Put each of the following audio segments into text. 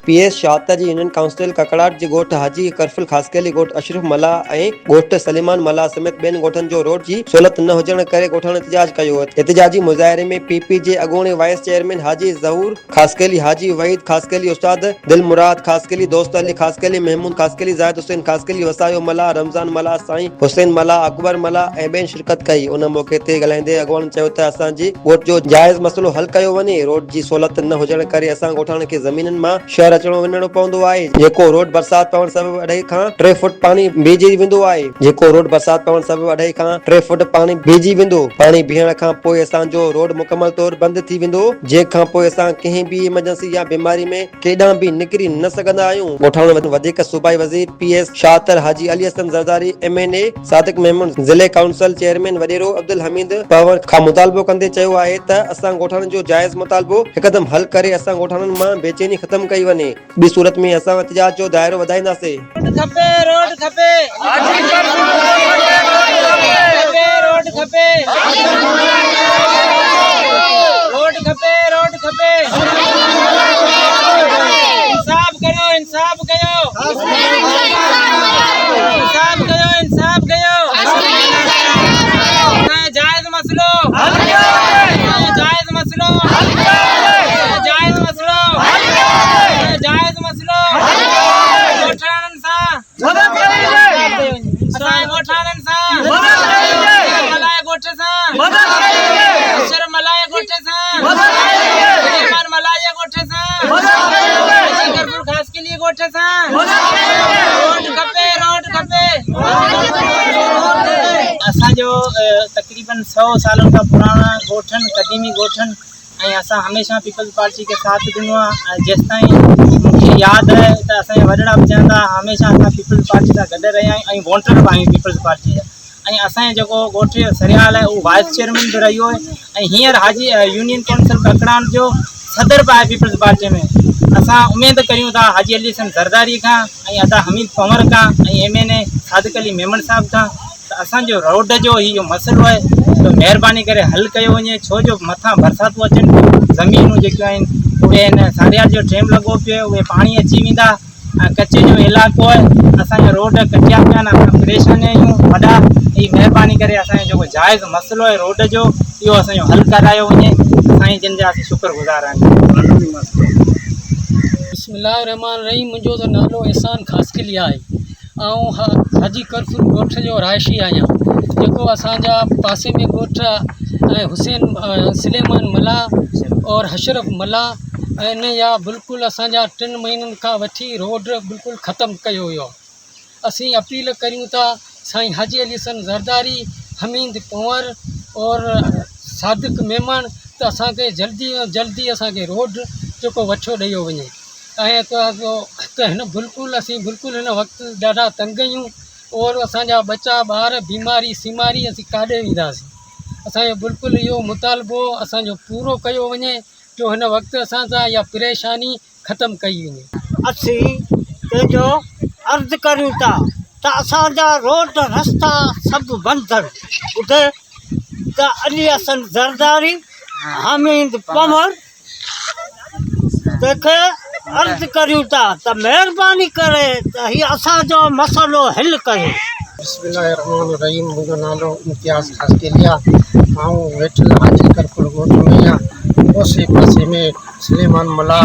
PS शाहतर जी union council ककड़ाट जी गोठ हाजी करफिल खासकेली गोठ अशरफ मला ऐं गोठ सलीमान मला समेत ॿियनि ॻोठनि जो रोड जी सहूलियत न हुजण करे ॻोठाणनि एहतिजाज कयो। एहतिजाजी मुज़ाहिरे में PP जे अॻूणे वाइस चेयरमैन हाजी ज़हूर खासकेली, हाजी वहीद खासकेली, उस्ताद दिल मुराद खासकेली, दोस्त अली खासकेली, महमूद खासकेली, जाहिद हुसैन खासकेली, वसायो मला, रमज़ान मला, साईं हुसैन मला, अकबर मला ऐं ॿियनि शिरकत कई। उन मौक़े ते ॻाल्हाईंदे अॻवान चयो त असांजी ॻोठ जो जाइज़ मसइलो हल कयो वञे। रोड जी सहूलियत न हुजण करे असां ॻोठाणे खे ज़मीननि मां शहर अचणो वञणो पवंदो आहे। जेको रोड बरसात पवण सबबि 2.5 खां 3 फुट पाणी बीहजी वेंदो आहे। जेको रोड बरसात पवण सबबि 2.5 खां 3 फुट पाणी बीहजी वेंदो। पाणी बीहण खां पोइ असांजो रोड मुकमल तौर बंदि थी वेंदो, जंहिंखां पोइ असां कंहिं बि इमरजेंसी या बीमारी में केॾांहुं बि निकिरी न सघंदा आहियूं। ॻोठाणे वधीक सूबाई वज़ीर PS शाहतर, हाजी अली हसन ज़रदारी MNA, सादिक महमूद ज़िले काउंसिल चेयरमैन वॾेरो अब्दुल हमीद पवर खां मुतालबो कंदे चयो आहे त असां ॻोठाणनि जो जाइज़ मुतालबो हिकदमि हल करे असां ॻोठाणनि मां बेचैनी ख़तम कई वञे। ॿी सूरत में असां एहतिजाज जो दाइरो वधाईंदासीं। रोड खपे इंसाफ कयो जायज़ मसलो असांजो तकरीबन 100 सालों का पुराना गोठन कदीमी गोठन ऐं असां हमेशा पीपल्स पार्टी के साथ ॾिनो आहे। जेसिताईं मूंखे यादि आहे त असांजा वॾड़ा बि चवंदा हमेशा असां पीपल्स पार्टी सां गॾु रहिया आहियूं ऐं वोटर बि आहियूं पीपल्स पार्टी जा। ऐं असांजो जेको ॻोठ जो सरियाल आहे उहो वाइस चेयरमैन बि रहियो आहे ऐं हींअर हाजी यूनियन काउंसिल ककड़ान जो सदर बि आहे पीपल्स पार्टी में। असां उमेद करियूं था हाजी अली हसन ज़रदारी खां ऐं अदा हमीद पवर खां ऐं MNA सादिक अली मेमन साहब खां त असांजो रोड जो इहो मसइलो आहे त महिरबानी करे हल कयो वञे। छो जो मथां बरसातूं अचनि, ज़मीनूं जेकियूं आहिनि उहे आहिनि सारियाल जो टाइम लॻो पियो, उहे पाणी अची वेंदा ऐं कचे जो इलाइक़ो आहे। असांजा रोड कटिया पिया आहिनि, असां परेशान आहियूं वॾा। ई महिरबानी करे असांजो जेको जाइज़ मसइलो आहे रोड जो इहो असांजो हल करायो वञे। साईं जिन जा असीं शुक्रगुज़ार आहियूं। बिस्मिल्लाहिर्रहमानिर्रहीम। मुंहिंजो त नालो एहसान खासकेली आहे ऐं हाजी करफिल ॻोठ जो रहायशी आहियां। जेको असांजा पासे में ॻोठ ऐं हुसैन सलेमान मला और अशरफ मला ऐं इन जा बिल्कुलु असांजा 3 महीननि खां वठी रोड बिल्कुलु ख़तमु कयो हुयो। असीं अपील करियूं था साईं हाजी अली हसन ज़रदारी, हमीद पंवर और सादिक मेमन त असांखे जल्दी जल्दी असांखे रोड जेको वठो ॾियो वञे। ऐं त हिन बिल्कुलु असीं बिल्कुलु हिन वक़्तु ॾाढा तंग आहियूं और असांजा बचा ॿार बीमारी सीमारी असीं काॾे वेंदासीं। असांजो बिल्कुलु इहो मुतालबो असांजो पूरो कयो वञे जो हिन वक़्तु असां सां इहा परेशानी ख़तमु कई वञे। असीं पंहिंजो अर्ज़ु करियूं था त असांजा रोड रस्ता सभु बंदि आहिनि। ॿुधे त अली हसन ज़रदारी, हमीद पंवर तंहिंखे अर्ज़ु करियूं था त महिरबानी करे त हीअ असांजो मसइलो हल कयो। बिस्मिल्लाहिर्रहमानिर्रहीम। मुंहिंजो नालो इम्तियाज़ खासकेली आहे। ऐं वेठल हाजी करफिल ॻोठ में आहियां। ओसे पासे में सलेमान मला,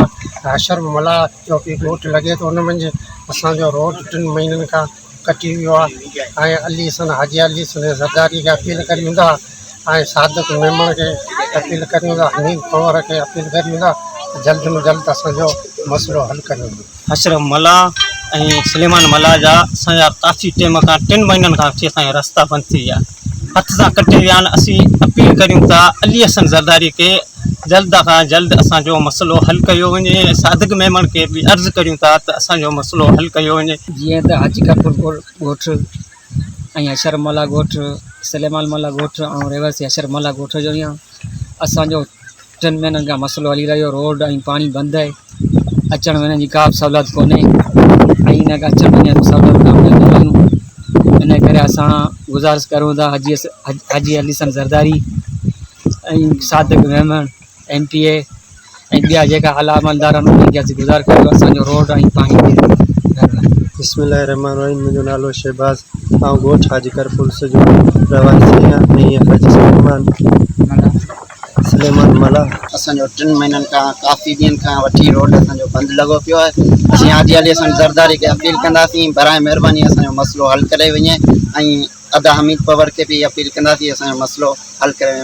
अशरफ मला जो बि ॻोठ लॻे थो। उन मंझि असांजो रोड 3 महीननि खां कटी वियो आहे। ऐं अली हसन हाजी अली हसन ज़रदारी खे अपील करियूं था ऐं सादिक मेमन खे अपील करियूं था, हमीद पंवर खे अपील करियूं था जल्द में जल्द असांजो मसइलो हल करियो। अशरफ मला ऐं सलेमान मला जा असांजा काफ़ी टाइम खां 3 महीननि खां वठी असांजा रस्ता बंदि थी विया, हथ सां कटे विया आहिनि। असीं अपील करियूं था अली हसन ज़रदारी खे जल्द खां जल्द असांजो मसइलो हल कयो वञे। सादिक मेमन खे बि अर्ज़ु करियूं था त असांजो मसइलो हल कयो वञे। जीअं त हाजी करफिल ॻोठ ऐं अशरफ मला ॻोठ, सलेमान मला ॻोठ ऐं रेवसी अशरफ मला ॻोठ जो ईअं असांजो 3 महीननि खां मसइलो हली रहियो। रोड ऐं पाणी बंदि आहे, अचण वञण जी का बि सहूलियत कोन्हे ऐं हिन खां अचण वञण जी सहूलियत कान मिलंदियूं आहियूं। इन करे असां गुज़ारिश करूं था हाजी अली हसन ज़रदारी ऐं सादिक मेमन MPA ऐं ॿिया जेका आला अमलदार आहिनि उन्हनि खे असीं गुज़ार कयो असांजो रोड ऐं पाणी बिस्मिल्लाहिर्रहमानिर्रहीम मुंहिंजो नालो शहबाज़ ऐं ॻोठ हाजी करपुर जो रवासी आहियां ऐं हाजी सलेमान मला असांजो 3 महीननि खां काफ़ी ॾींहंनि खां वठी रोड असांजो बंदि लॻो पियो आहे। असीं हाजी अली हसन ज़रदारी खे अपील कंदासीं बराए महिरबानी असांजो मसइलो हल करे वञे ऐं अदा हमीद पवर खे बि अपील कंदासीं असांजो मसइलो हल करे